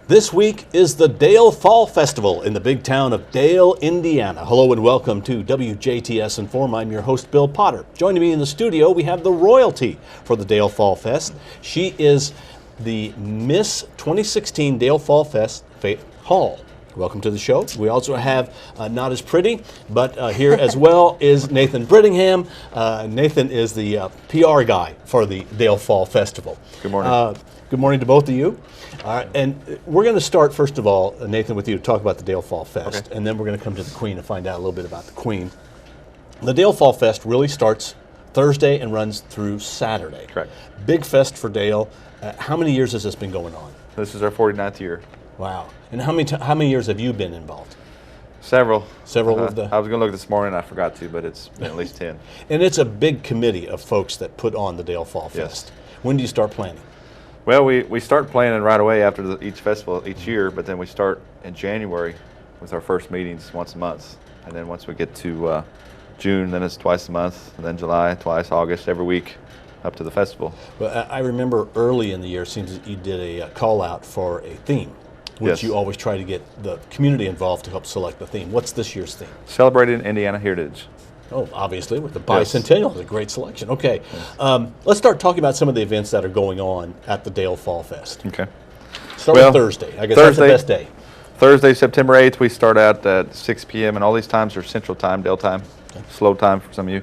This week is the Dale Fall Festival in the big town of Dale, Indiana. Hello and welcome to WJTS in.form. I'm your host, Bill Potter. Joining me in the studio, we have the royalty for the Dale Fall Fest. She is the Miss 2016 Dale Fall Fest Faith Hall. Welcome to the show. We also have not as pretty, but here as well is Nathan Brittingham. Nathan is the PR guy for the Dale Fall Festival. Good morning. Good morning to both of you. And we're going to start, first of all, Nathan, with you to talk about the Dale Fall Fest. Okay. And then we're going to come to the Queen and find out a little bit about the Queen. The Dale Fall Fest really starts Thursday and runs through Saturday. Correct. Big fest for Dale. How many years has this been going on? This is our 49th year. Wow. And how many years have you been involved? Several. Several of the... I was going to look this morning, I forgot to, but it's been at least 10. And it's a big committee of folks that put on the Dale Fall Fest. Yes. When do you start planning? Well, we start planning right away after each festival each year, but then we start in January with our first meetings once a month. And then once we get to June, then it's twice a month, and then July, twice, August, every week up to the festival. Well, I remember early in the year, it seems that you did a call out for a theme, which Yes. you always try to get the community involved to help select the theme. What's this year's theme? Celebrating Indiana heritage. Oh, obviously, with the bicentennial, it's a great selection. Okay, let's start talking about some of the events that are going on at the Dale Fall Fest. Okay. Start with Thursday. I guess that's the best day. Thursday, September 8th, we start out at 6 p.m. and all these times are Central Time, Dale Time, slow time for some of you.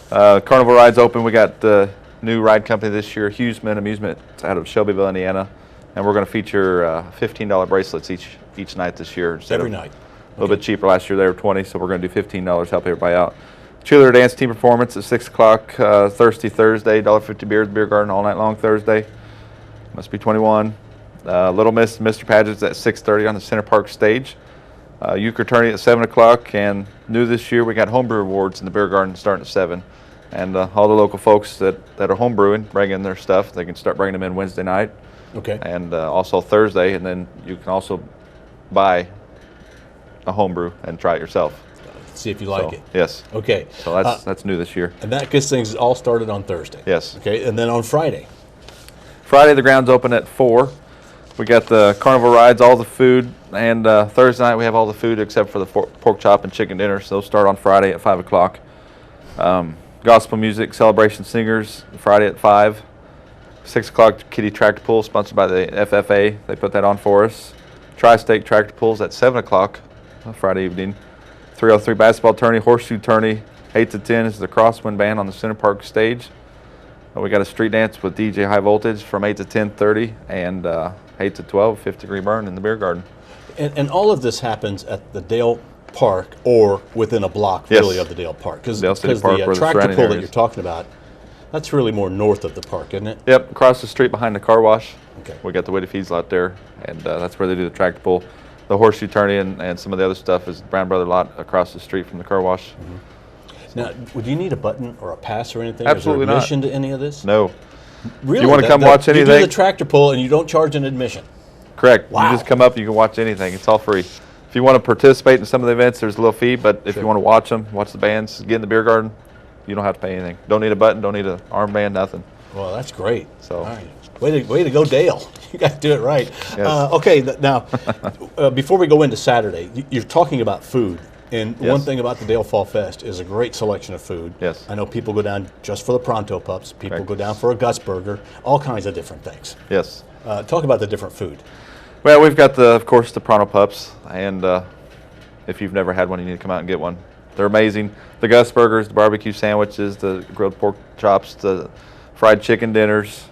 Carnival rides open. We got the new ride company this year, Hughesman Amusement, out of Shelbyville, Indiana, and we're going to feature $15 bracelets each night this year. Every night. A little bit cheaper. Last year they were $20, so we're going to do $15, help everybody out. Cheerleader dance team performance at 6 o'clock, Thursday, $1.50 beer at the beer garden all night long Thursday. Must be 21. Little Miss and Mr. Pageants at 6:30 on the Center Park stage. Euchre tourney at 7 o'clock, and new this year we got homebrew awards in the beer garden starting at 7. And all the local folks that are homebrewing, bring in their stuff. They can start bringing them in Wednesday night. Okay. And also Thursday, and then you can also buy a homebrew and try it yourself. See if you like it. Yes. Okay. So that's new this year. And that gets things all started on Thursday. Yes. Okay, and then on Friday. Friday, the ground's open at 4. We got the carnival rides, all the food, and Thursday night we have all the food except for the pork chop and chicken dinner. So those start on Friday at 5 o'clock. Gospel music, celebration singers, Friday at 5. 6 o'clock, kiddie tractor pull, sponsored by the FFA. They put that on for us. Tri-state tractor pulls at 7 o'clock Friday evening. 303 basketball tourney, horseshoe tourney. 8 to 10 is the Crosswind Band on the Center Park stage. We got a street dance with DJ High Voltage from 8 to 10:30, and 8 to 12, 50-degree burn in the beer garden. And all of this happens at the Dale Park or within a block, Yes. really, of the Dale Park. Because Dale City Park, the or the tractor surrounding pull that areas. you're talking about, that's really more north of the park, isn't it? Yep, across the street behind the car wash. Okay. We got the Whitty Feeds lot there, and that's where they do the tractor pull. The horseshoe tourney and some of the other stuff is Brown Brother lot across the street from the car wash. Mm-hmm. Now, would you need a button or a pass or anything? Absolutely Is there not. admission to any of this? No. Really? You want to come watch You do anything? the tractor pull and you don't charge an admission? Correct. Wow. You just come up, you can watch anything. It's all free. If you want to participate in some of the events, there's a little fee, but if Sure. you want to watch them, watch the bands, get in the beer garden, you don't have to pay anything. Don't need a button, don't need an armband, nothing. Well, that's great. So- All right. Way to go, Dale. You got to do it right. Yes. Okay, now, before we go into Saturday, you're talking about food. And Yes. one thing about the Dale Fall Fest is a great selection of food. Yes. I know people go down just for the Pronto Pups. People Correct. go down for a Gus Burger, all kinds of different things. Yes. Talk about the different food. Well, we've got, of course, the Pronto Pups, and if you've never had one, you need to come out and get one. They're amazing. The Gus Burgers, the barbecue sandwiches, the grilled pork chops, the fried chicken dinners.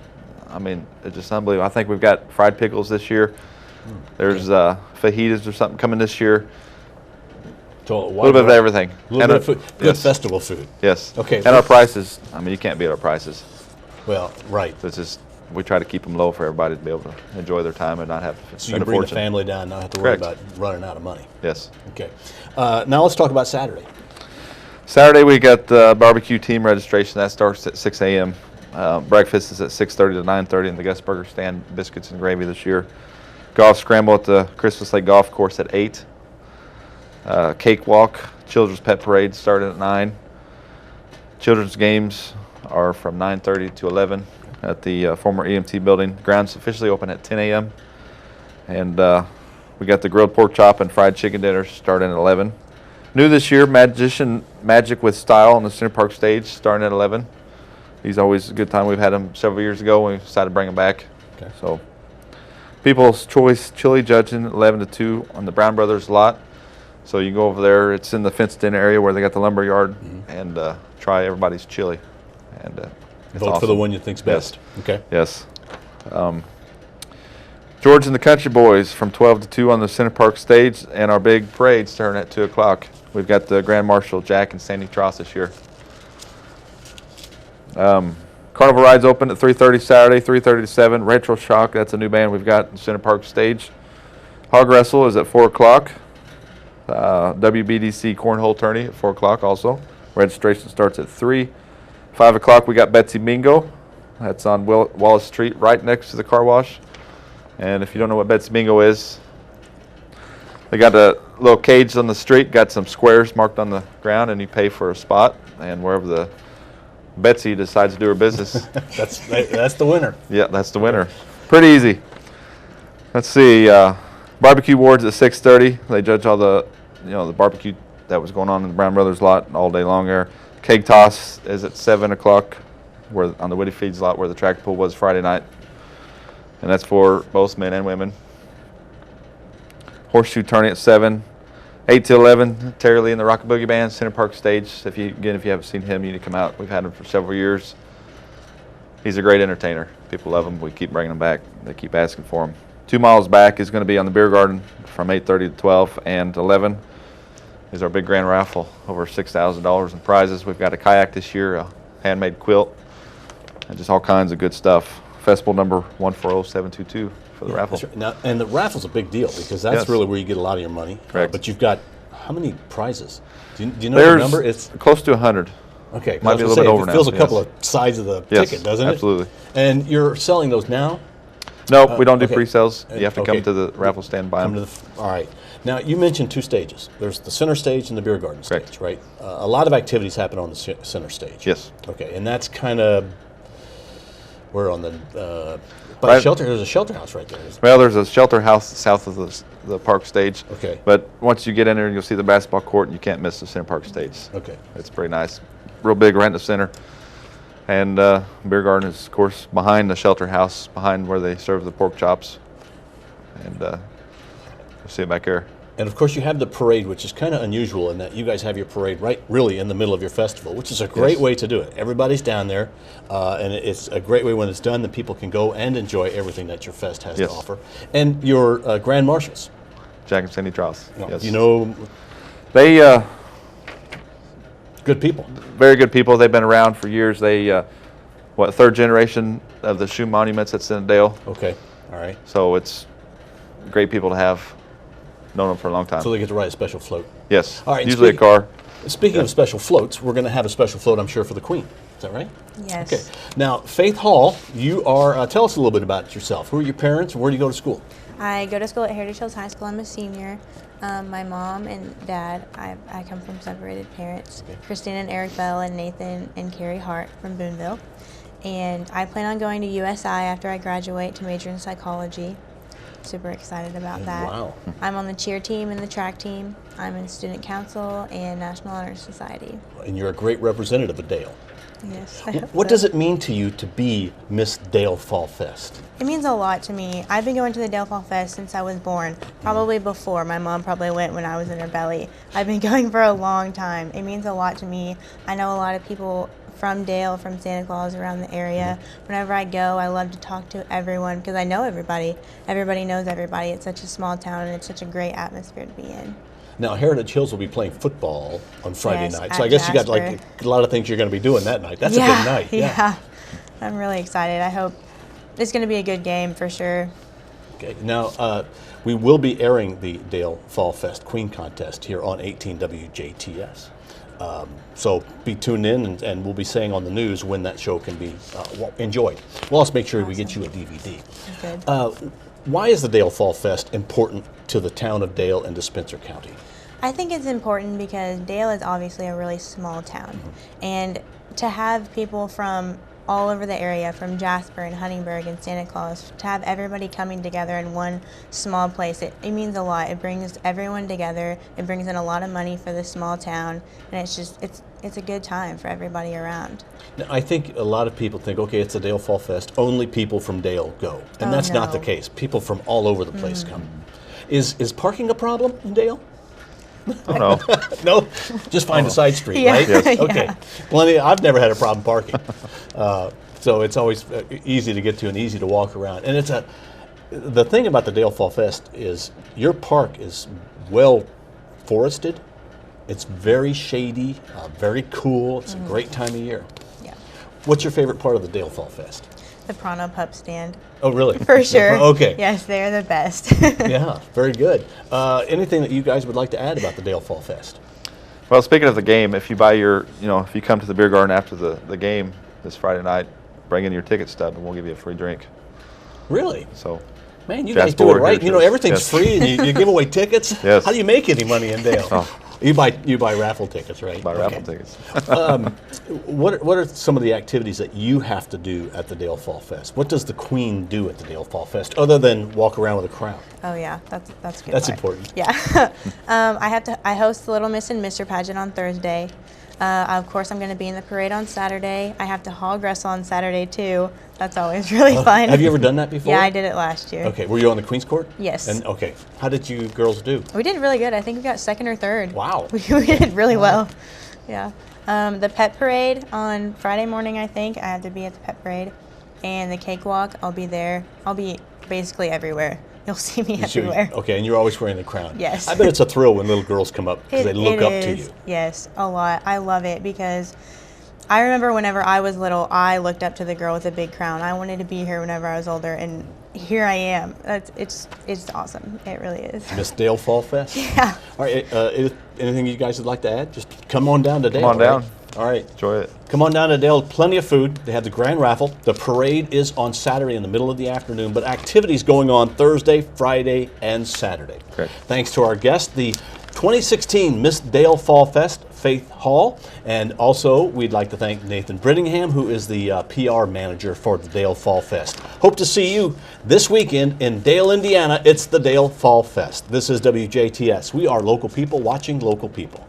I mean, it's just unbelievable. I think we've got fried pickles this year. There's fajitas or something coming this year. So A little bit of everything. A little bit of food. Good Yes. festival food. Yes. Okay. And our prices, I mean, you can't beat our prices. Well, right. So it's just, we try to keep them low for everybody to be able to enjoy their time and not have to So you spend can a bring the fortune. family down and not have to worry Correct. about running out of money. Yes. Okay. Now let's talk about Saturday. Saturday we got barbecue team registration. That starts at 6 a.m. Breakfast is at 6:30 to 9:30 in the Gus Burger stand, biscuits and gravy this year. Golf scramble at the Christmas Lake Golf Course at 8. Cakewalk, Children's Pet Parade starting at 9. Children's games are from 9:30 to 11 at the former EMT building. Grounds officially open at 10 a.m. And we got the grilled pork chop and fried chicken dinner starting at 11. New this year, Magic with Style on the Center Park stage starting at 11. He's always a good time. We've had him several years ago, and we decided to bring him back. Okay. So, People's Choice Chili judging 11 to 2 on the Brown Brothers lot. So you can go over there. It's in the fenced-in area where they got the lumber yard, and try everybody's chili. And it's Vote awesome. for the one you think's best. Okay. Yes. George and the Country Boys from 12 to 2 on the Center Park stage, and our big parade starting at 2 o'clock. We've got the Grand Marshal, Jack and Sandy Tross this year. Carnival rides open at 3:30 Saturday, 3:30 to 7. Retro Shock, that's a new band we've got in Center Park stage. Hog Wrestle is at 4 o'clock. WBDC Cornhole Tourney at 4 o'clock also. Registration starts at 3. 5 o'clock we got Betsy Bingo. That's on Wallace Street, right next to the car wash. And if you don't know what Betsy Bingo is, they got a little cage on the street, got some squares marked on the ground, and you pay for a spot. And wherever the Betsy decides to do her business, that's the winner. yeah, that's the winner. Pretty easy. Let's see. Barbecue awards at 6:30. They judge all the, the barbecue that was going on in the Brown Brothers lot all day long there. Keg toss is at 7 o'clock, where on the Woody Feeds lot where the track pool was Friday night, and that's for both men and women. Horseshoe tourney at 7. 8 to 11. Terry Lee and the Rock Boogie Band, Center Park stage. If you haven't seen him, you need to come out. We've had him for several years. He's a great entertainer. People love him. We keep bringing him back. They keep asking for him. 2 miles back is going to be on the beer garden from 8:30 to 12, and 11 is our big grand raffle, over $6,000 in prizes. We've got a kayak this year, a handmade quilt, and just all kinds of good stuff. Festival number 140722 for the raffle. That's right. Now, and the raffle's a big deal because that's Yes. really where you get a lot of your money. Correct. But you've got how many prizes? Do you know There's the number? It's close to 100. okay. might I was be a gonna little say, bit over it now, fills a yes. couple of sides of the Yes, ticket, doesn't it? absolutely. And you're selling those now? No, we don't do okay. pre-sales. You have to come Okay. to the raffle stand by Come to them. all right. Now, you mentioned 2 stages. There's the center stage and the beer garden Correct. stage, right? A lot of activities happen on the center stage. Yes. Okay, and that's kind of, we're on the, by the Right. shelter, there's a shelter house right there. Well, there's a shelter house south of the park stage. Okay. But once you get in there, you'll see the basketball court, and you can't miss the Center Park stage. Okay. It's pretty nice. Real big right in the center. And beer garden is, of course, behind the shelter house, behind where they serve the pork chops. And you'll see it back there. And of course, you have the parade, which is kind of unusual in that you guys have your parade right really in the middle of your festival, which is a great Yes. way to do it. Everybody's down there, and it's a great way when it's done that people can go and enjoy everything that your fest has Yes. to offer. And your grand marshals, Jack and Sandy Tross. Yes. you know, They, good people. very good people. They've been around for years. They, third generation of the shoe monuments at Cinnadale. Okay, all right. So it's great people to have. Known them for a long time. So they get to ride a special float. Yes. All right, Usually a car. Speaking of special floats, we're going to have a special float, I'm sure, for the Queen. Is that right? Yes. Okay. Now, Faith Hall, you are, tell us a little bit about yourself. Who are your parents and where do you go to school? I go to school at Heritage Hills High School. I'm a senior. My mom and dad, I come from separated parents. Okay. Christina and Eric Bell and Nathan and Carrie Hart from Boonville. And I plan on going to USI after I graduate to major in psychology. Super excited about that. Wow. I'm on the cheer team and the track team. I'm in student council and National Honor Society. And you're a great representative of Dale. Yes. What does it mean to you to be Miss Dale Fall Fest? It means a lot to me. I've been going to the Dale Fall Fest since I was born, probably before. My mom probably went when I was in her belly. I've been going for a long time. It means a lot to me. I know a lot of people from Dale, from Santa Claus, around the area. Whenever I go, I love to talk to everyone because I know everybody. Everybody knows everybody. It's such a small town and it's such a great atmosphere to be in. Now, Heritage Hills will be playing football on Friday Yes, night. So at I guess you got like Jasper. a lot of things you're going to be doing that night. That's a big night. Yeah. I'm really excited. I hope it's going to be a good game for sure. Okay. Now, we will be airing the Dale Fall Fest Queen Contest here on 18 WJTS. So be tuned in, and we'll be saying on the news when that show can be enjoyed. We'll also make sure we get you a DVD. Good. Why is the Dale Fall Fest important to the town of Dale and to Spencer County? I think it's important because Dale is obviously a really small town. And to have people from all over the area, from Jasper and Huntingburg and Santa Claus, to have everybody coming together in one small place. It means a lot. It brings everyone together. It brings in a lot of money for this small town, and it's a good time for everybody around. Now, I think a lot of people think, okay, it's a Dale Fall Fest, only people from Dale go. And that's not the case. People from all over the place come. Is parking a problem in Dale? Oh, no. No? Just find a side street, Yeah. right? Yes. Okay. Plenty. I've never had a problem parking. So it's always easy to get to and easy to walk around. And the thing about the Dale Fall Fest is your park is well forested. It's very shady, very cool. It's a great time of year. Yeah. What's your favorite part of the Dale Fall Fest? The Prana Pup stand. Oh, really? For sure. Okay. Yes, they're the best. Yeah, very good. Anything that you guys would like to add about the Dale Fall Fest? Well, speaking of the game, if you buy if you come to the beer garden after the game this Friday night, bring in your ticket stub and we'll give you a free drink. Really? So, Man, you fast guys do it forward right. here, Everything's yes. free and you give away tickets? Yes. How do you make any money in Dale? Oh. You buy raffle tickets, right? buy Okay. raffle tickets. What are some of the activities that you have to do at the Dale Fall Fest? What does the Queen do at the Dale Fall Fest other than walk around with a crown? Oh yeah, that's a good. That's part. important. Yeah. I host the Little Miss and Mr. pageant on Thursday. Of course, I'm going to be in the parade on Saturday. I have to hog wrestle on Saturday too. That's always really fun. Have you ever done that before? Yeah, I did it last year. Okay, were you on the Queen's Court? Yes. And okay, how did you girls do? We did really good. I think we got second or third. Wow. We did really well. Yeah. The pet parade on Friday morning, I think. I have to be at the pet parade. And the cakewalk, I'll be there. I'll be basically everywhere. You'll see me everywhere. Okay, and you're always wearing the crown. Yes. I bet it's a thrill when little girls come up because they look up to is. you. Yes, a lot. I love it because I remember whenever I was little, I looked up to the girl with the big crown. I wanted to be here whenever I was older, and here I am. It's awesome. It really is. Miss Dale Fall Fest? Yeah. All right, anything you guys would like to add? Just come on down to Dale. Come on down. Right? All right. Enjoy it. Come on down to Dale. Plenty of food. They have the grand raffle. The parade is on Saturday in the middle of the afternoon, but activities going on Thursday, Friday, and Saturday. Correct. Thanks to our guest, the 2016 Miss Dale Fall Fest, Faith Hall. And also, we'd like to thank Nathan Brittingham, who is the PR manager for the Dale Fall Fest. Hope to see you this weekend in Dale, Indiana. It's the Dale Fall Fest. This is WJTS. We are local people watching local people.